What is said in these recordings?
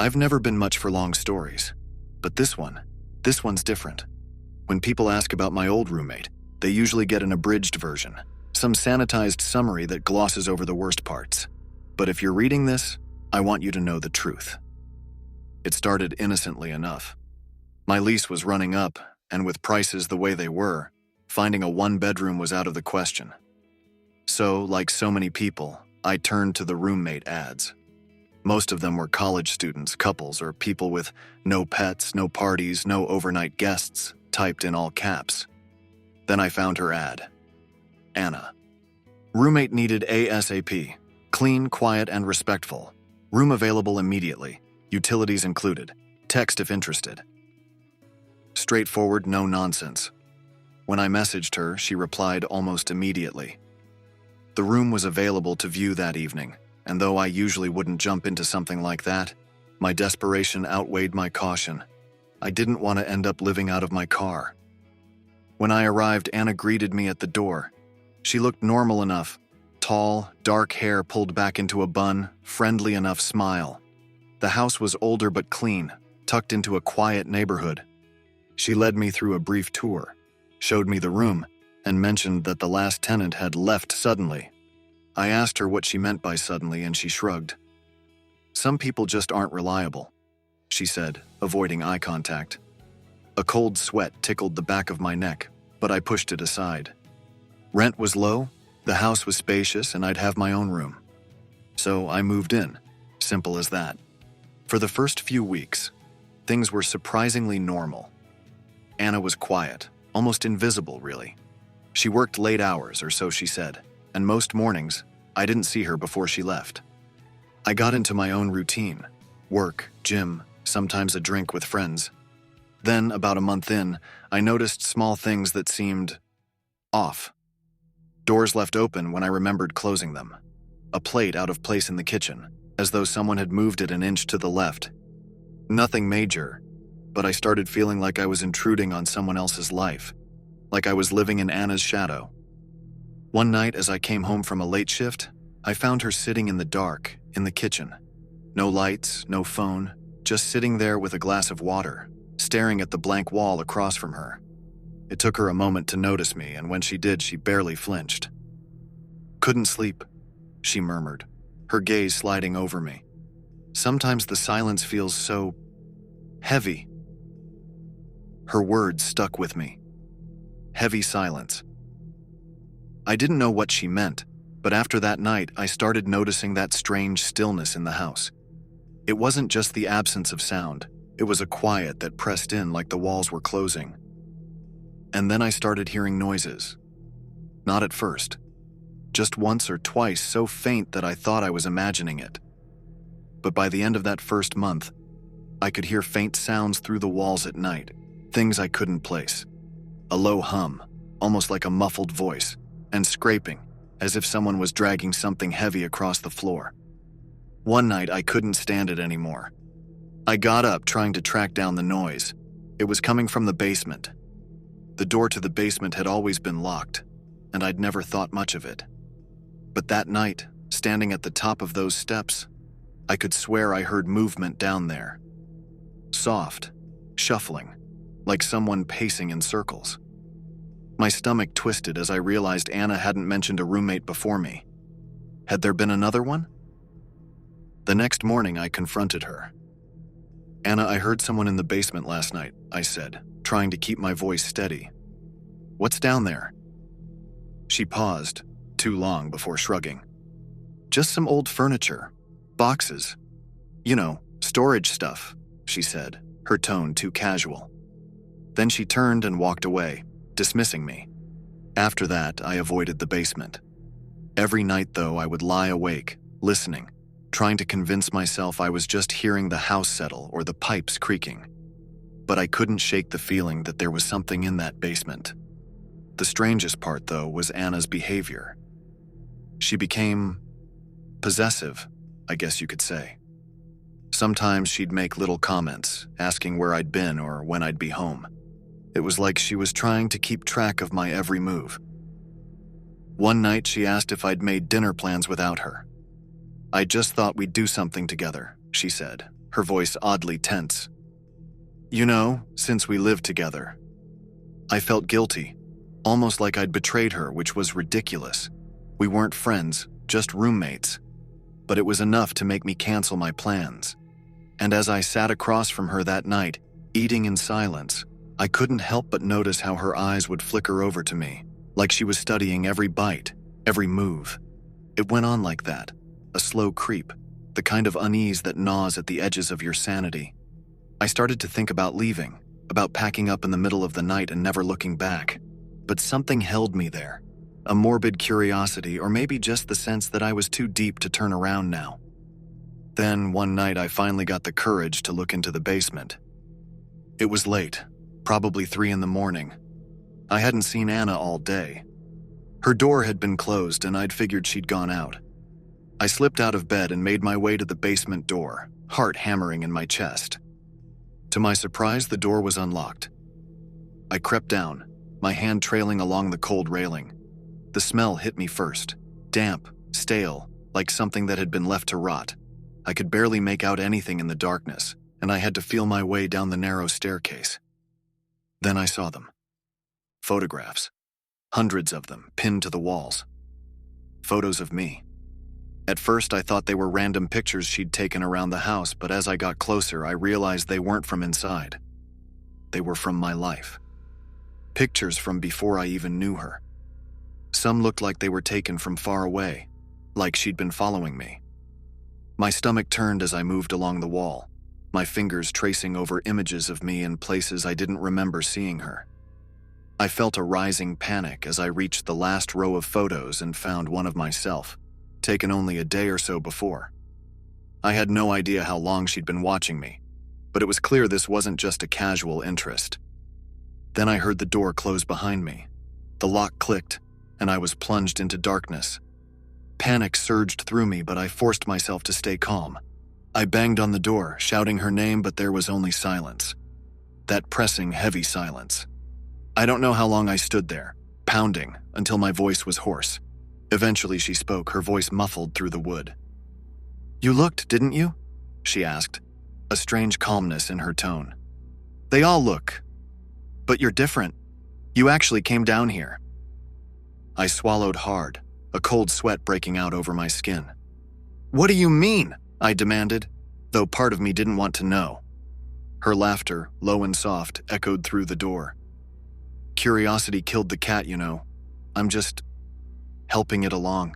I've never been much for long stories, but this one's different. When people ask about my old roommate, they usually get an abridged version, some sanitized summary that glosses over the worst parts. But if you're reading this, I want you to know the truth. It started innocently enough. My lease was running up, and with prices the way they were, finding a one-bedroom was out of the question. So, like so many people, I turned to the roommate ads. Most of them were college students, couples, or people with no pets, no parties, no overnight guests, typed in all caps. Then I found her ad. Anna. Roommate needed ASAP. Clean, quiet, and respectful. Room available immediately. Utilities included. Text if interested. Straightforward, no nonsense. When I messaged her, she replied almost immediately. The room was available to view that evening, and though I usually wouldn't jump into something like that, my desperation outweighed my caution. I didn't want to end up living out of my car. When I arrived, Anna greeted me at the door. She looked normal enough. Tall, dark hair pulled back into a bun, friendly enough smile. The house was older but clean, tucked into a quiet neighborhood. She led me through a brief tour, showed me the room, and mentioned that the last tenant had left suddenly. I asked her what she meant by suddenly, and she shrugged. Some people just aren't reliable, she said, avoiding eye contact. A cold sweat tickled the back of my neck, but I pushed it aside. Rent was low, the house was spacious, and I'd have my own room. So I moved in, simple as that. For the first few weeks, things were surprisingly normal. Anna was quiet, almost invisible, really. She worked late hours, or so she said, and most mornings, I didn't see her before she left. I got into my own routine: work, gym, sometimes a drink with friends. Then, about a month in, I noticed small things that seemed off. Doors left open when I remembered closing them. A plate out of place in the kitchen, as though someone had moved it an inch to the left. Nothing major, but I started feeling like I was intruding on someone else's life, like I was living in Anna's shadow. One night, as I came home from a late shift, I found her sitting in the dark, in the kitchen. No lights, no phone, just sitting there with a glass of water, staring at the blank wall across from her. It took her a moment to notice me, and when she did, she barely flinched. "Couldn't sleep," she murmured, her gaze sliding over me. "Sometimes the silence feels so heavy." Her words stuck with me. Heavy silence. I didn't know what she meant, but after that night, I started noticing that strange stillness in the house. It wasn't just the absence of sound, it was a quiet that pressed in like the walls were closing. And then I started hearing noises. Not at first. Just once or twice, so faint that I thought I was imagining it. But by the end of that first month, I could hear faint sounds through the walls at night, things I couldn't place. A low hum, almost like a muffled voice, and scraping, as if someone was dragging something heavy across the floor. One night, I couldn't stand it anymore. I got up, trying to track down the noise. It was coming from the basement. The door to the basement had always been locked, and I'd never thought much of it. But that night, standing at the top of those steps, I could swear I heard movement down there. Soft, shuffling, like someone pacing in circles. My stomach twisted as I realized Anna hadn't mentioned a roommate before me. Had there been another one? The next morning, I confronted her. "Anna, I heard someone in the basement last night," I said, trying to keep my voice steady. "What's down there?" She paused, too long before shrugging. "Just some old furniture. Boxes. You know, storage stuff," she said, her tone too casual. Then she turned and walked away, dismissing me. After that, I avoided the basement. Every night, though, I would lie awake, listening, trying to convince myself I was just hearing the house settle or the pipes creaking. But I couldn't shake the feeling that there was something in that basement. The strangest part, though, was Anna's behavior. She became possessive, I guess you could say. Sometimes she'd make little comments, asking where I'd been or when I'd be home. It was like she was trying to keep track of my every move. One night, she asked if I'd made dinner plans without her. "I just thought we'd do something together," she said, her voice oddly tense. You know, since we lived together. I felt guilty, almost like I'd betrayed her, which was ridiculous. We weren't friends, just roommates. But it was enough to make me cancel my plans. And as I sat across from her that night, eating in silence, I couldn't help but notice how her eyes would flicker over to me, like she was studying every bite, every move. It went on like that, a slow creep, the kind of unease that gnaws at the edges of your sanity. I started to think about leaving, about packing up in the middle of the night and never looking back. But something held me there, a morbid curiosity, or maybe just the sense that I was too deep to turn around now. Then, one night, I finally got the courage to look into the basement. It was late, probably 3 a.m. I hadn't seen Anna all day. Her door had been closed and I'd figured she'd gone out. I slipped out of bed and made my way to the basement door, heart hammering in my chest. To my surprise, the door was unlocked. I crept down, my hand trailing along the cold railing. The smell hit me first, damp, stale, like something that had been left to rot. I could barely make out anything in the darkness, and I had to feel my way down the narrow staircase. Then I saw them. Photographs. Hundreds of them, pinned to the walls. Photos of me. At first, I thought they were random pictures she'd taken around the house, but as I got closer, I realized they weren't from inside. They were from my life. Pictures from before I even knew her. Some looked like they were taken from far away, like she'd been following me. My stomach turned as I moved along the wall, my fingers tracing over images of me in places I didn't remember seeing her. I felt a rising panic as I reached the last row of photos and found one of myself, taken only a day or so before. I had no idea how long she'd been watching me, but it was clear this wasn't just a casual interest. Then I heard the door close behind me. The lock clicked, and I was plunged into darkness. Panic surged through me, but I forced myself to stay calm. I banged on the door, shouting her name, but there was only silence. That pressing, heavy silence. I don't know how long I stood there, pounding, until my voice was hoarse. Eventually she spoke, her voice muffled through the wood. "You looked, didn't you?" she asked, a strange calmness in her tone. "They all look. But you're different. You actually came down here." I swallowed hard, a cold sweat breaking out over my skin. "What do you mean?" I demanded, though part of me didn't want to know. Her laughter, low and soft, echoed through the door. "Curiosity killed the cat, you know. I'm just helping it along."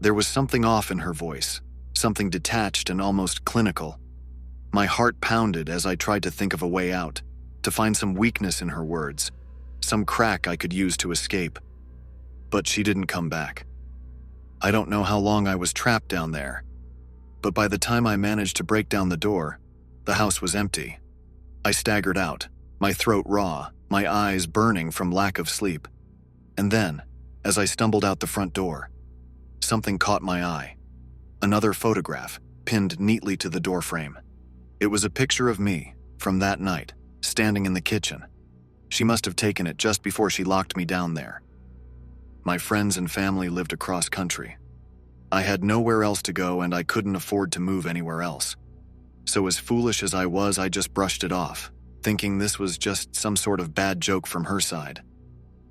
There was something off in her voice, something detached and almost clinical. My heart pounded as I tried to think of a way out, to find some weakness in her words, some crack I could use to escape. But she didn't come back. I don't know how long I was trapped down there, but by the time I managed to break down the door, the house was empty. I staggered out, my throat raw, my eyes burning from lack of sleep. And then, as I stumbled out the front door, something caught my eye. Another photograph, pinned neatly to the doorframe. It was a picture of me, from that night, standing in the kitchen. She must have taken it just before she locked me down there. My friends and family lived across country. I had nowhere else to go and I couldn't afford to move anywhere else. So as foolish as I was, I just brushed it off, thinking this was just some sort of bad joke from her side.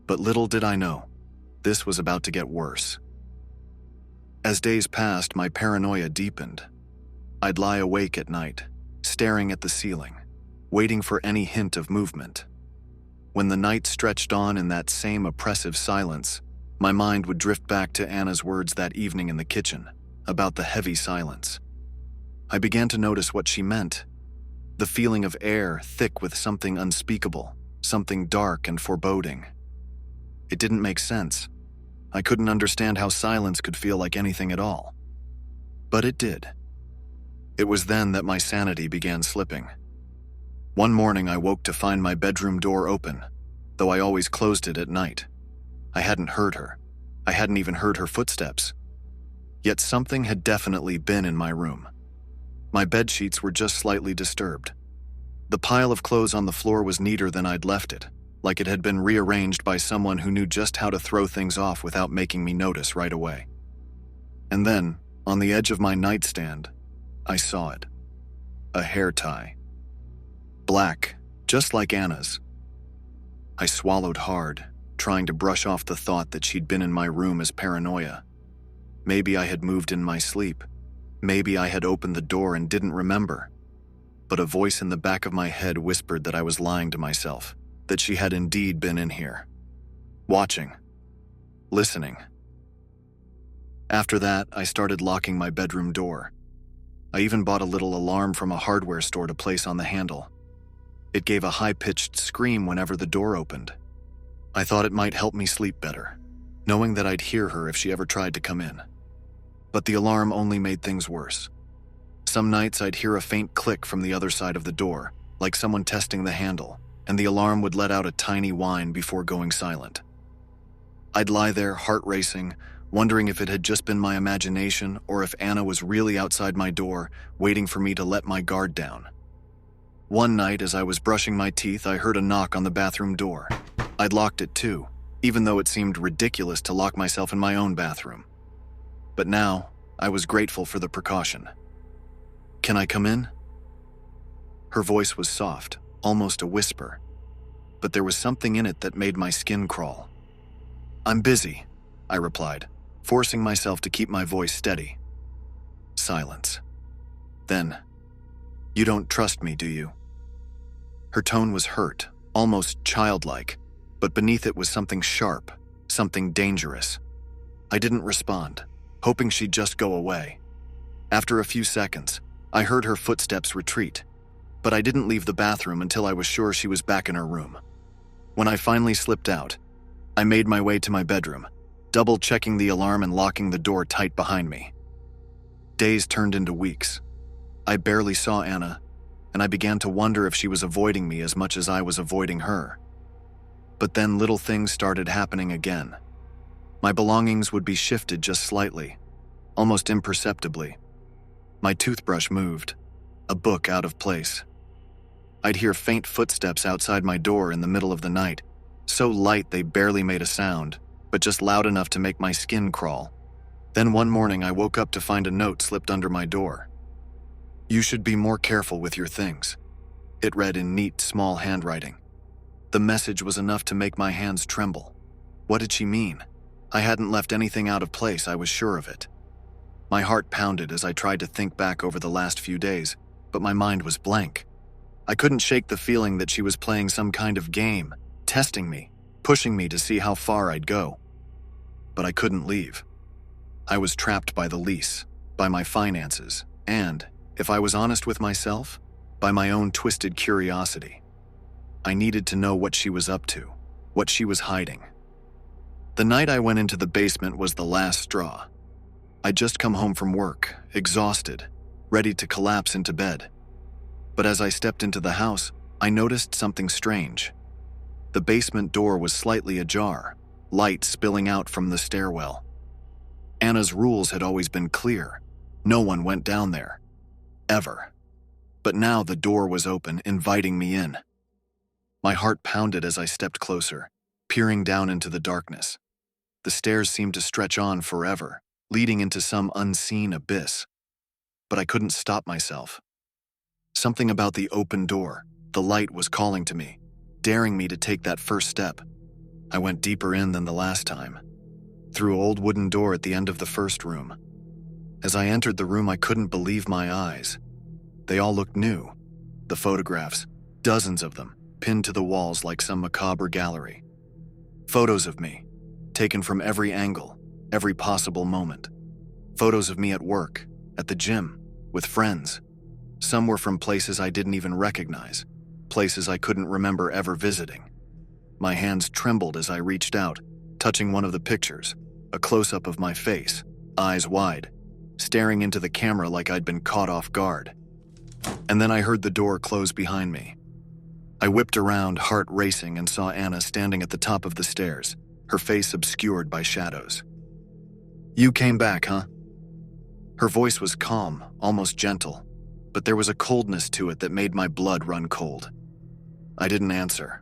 But little did I know, this was about to get worse. As days passed, my paranoia deepened. I'd lie awake at night, staring at the ceiling, waiting for any hint of movement. When the night stretched on in that same oppressive silence, my mind would drift back to Anna's words that evening in the kitchen, about the heavy silence. I began to notice what she meant. The feeling of air thick with something unspeakable, something dark and foreboding. It didn't make sense. I couldn't understand how silence could feel like anything at all. But it did. It was then that my sanity began slipping. One morning I woke to find my bedroom door open, though I always closed it at night. I hadn't heard her. I hadn't even heard her footsteps. Yet something had definitely been in my room. My bedsheets were just slightly disturbed. The pile of clothes on the floor was neater than I'd left it, like it had been rearranged by someone who knew just how to throw things off without making me notice right away. And then, on the edge of my nightstand, I saw it. A hair tie. Black, just like Anna's. I swallowed hard, trying to brush off the thought that she'd been in my room as paranoia. Maybe I had moved in my sleep. Maybe I had opened the door and didn't remember. But a voice in the back of my head whispered that I was lying to myself, that she had indeed been in here. Watching. Listening. After that, I started locking my bedroom door. I even bought a little alarm from a hardware store to place on the handle. It gave a high-pitched scream whenever the door opened. I thought it might help me sleep better, knowing that I'd hear her if she ever tried to come in. But the alarm only made things worse. Some nights I'd hear a faint click from the other side of the door, like someone testing the handle, and the alarm would let out a tiny whine before going silent. I'd lie there, heart racing, wondering if it had just been my imagination or if Anna was really outside my door, waiting for me to let my guard down. One night, as I was brushing my teeth, I heard a knock on the bathroom door. I'd locked it too, even though it seemed ridiculous to lock myself in my own bathroom. But now, I was grateful for the precaution. "Can I come in?" Her voice was soft, almost a whisper, but there was something in it that made my skin crawl. "I'm busy," I replied, forcing myself to keep my voice steady. Silence. Then, "You don't trust me, do you?" Her tone was hurt, almost childlike, but beneath it was something sharp, something dangerous. I didn't respond, hoping she'd just go away. After a few seconds, I heard her footsteps retreat, but I didn't leave the bathroom until I was sure she was back in her room. When I finally slipped out, I made my way to my bedroom, double-checking the alarm and locking the door tight behind me. Days turned into weeks. I barely saw Anna, and I began to wonder if she was avoiding me as much as I was avoiding her. But then little things started happening again. My belongings would be shifted just slightly, almost imperceptibly. My toothbrush moved, a book out of place. I'd hear faint footsteps outside my door in the middle of the night, so light they barely made a sound, but just loud enough to make my skin crawl. Then one morning I woke up to find a note slipped under my door. "You should be more careful with your things," it read in neat, small handwriting. The message was enough to make my hands tremble. What did she mean? I hadn't left anything out of place, I was sure of it. My heart pounded as I tried to think back over the last few days, but my mind was blank. I couldn't shake the feeling that she was playing some kind of game, testing me, pushing me to see how far I'd go. But I couldn't leave. I was trapped by the lease, by my finances, and, if I was honest with myself, by my own twisted curiosity. I needed to know what she was up to, what she was hiding. The night I went into the basement was the last straw. I'd just come home from work, exhausted, ready to collapse into bed. But as I stepped into the house, I noticed something strange. The basement door was slightly ajar, light spilling out from the stairwell. Anna's rules had always been clear. No one went down there. Ever. But now the door was open, inviting me in. My heart pounded as I stepped closer, peering down into the darkness. The stairs seemed to stretch on forever, leading into some unseen abyss. But I couldn't stop myself. Something about the open door, the light was calling to me, daring me to take that first step. I went deeper in than the last time, through an old wooden door at the end of the first room. As I entered the room, I couldn't believe my eyes. They all looked new. The photographs, dozens of them, pinned to the walls like some macabre gallery. Photos of me, taken from every angle, every possible moment. Photos of me at work, at the gym, with friends. Some were from places I didn't even recognize, places I couldn't remember ever visiting. My hands trembled as I reached out, touching one of the pictures, a close-up of my face, eyes wide, staring into the camera like I'd been caught off guard. And then I heard the door close behind me. I whipped around, heart racing, and saw Anna standing at the top of the stairs, her face obscured by shadows. "You came back, huh?" Her voice was calm, almost gentle, but there was a coldness to it that made my blood run cold. I didn't answer.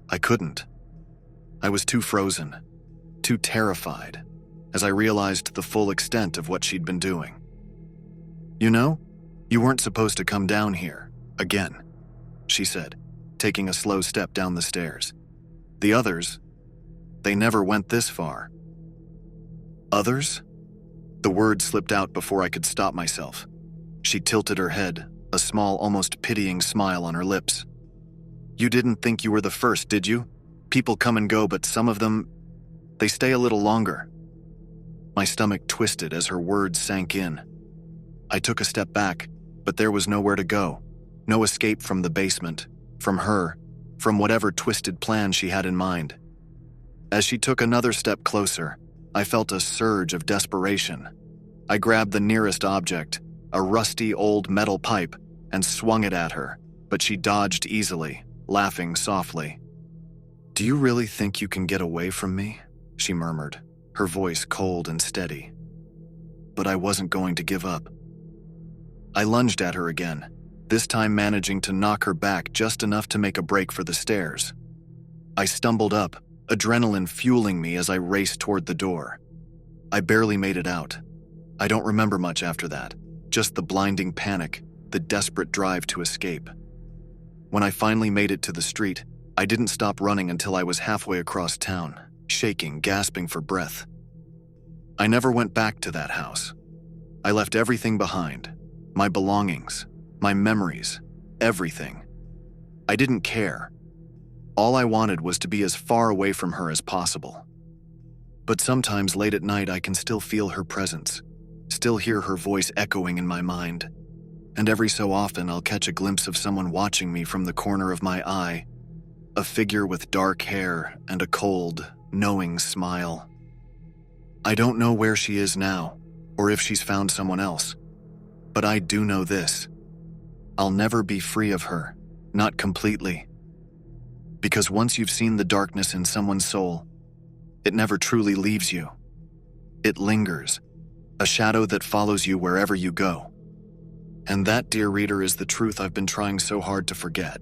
I couldn't. I was too frozen, too terrified, as I realized the full extent of what she'd been doing. "You know, You weren't supposed to come down here, again, she said, taking a slow step down the stairs. The others, they never went this far. Others? The word slipped out before I could stop myself. She tilted her head, a small, almost pitying smile on her lips. You didn't think you were the first, did you? People come and go, but some of them, they stay a little longer. My stomach twisted as her words sank in. I took a step back, but there was nowhere to go. No escape from the basement, from her, from whatever twisted plan she had in mind. As she took another step closer, I felt a surge of desperation. I grabbed the nearest object, a rusty old metal pipe, and swung it at her, but she dodged easily, laughing softly. Do you really think you can get away from me? She murmured, her voice cold and steady. But I wasn't going to give up. I lunged at her again, this time managing to knock her back just enough to make a break for the stairs. I stumbled up, adrenaline fueling me as I raced toward the door. I barely made it out. I don't remember much after that, just the blinding panic, the desperate drive to escape. When I finally made it to the street, I didn't stop running until I was halfway across town, shaking, gasping for breath. I never went back to that house. I left everything behind. My belongings, my memories, everything. I didn't care. All I wanted was to be as far away from her as possible. But sometimes late at night I can still feel her presence, still hear her voice echoing in my mind. And every so often I'll catch a glimpse of someone watching me from the corner of my eye, a figure with dark hair and a cold, knowing smile. I don't know where she is now, or if she's found someone else. But I do know this. I'll never be free of her, not completely. Because once you've seen the darkness in someone's soul, it never truly leaves you. It lingers, a shadow that follows you wherever you go. And that, dear reader, is the truth I've been trying so hard to forget.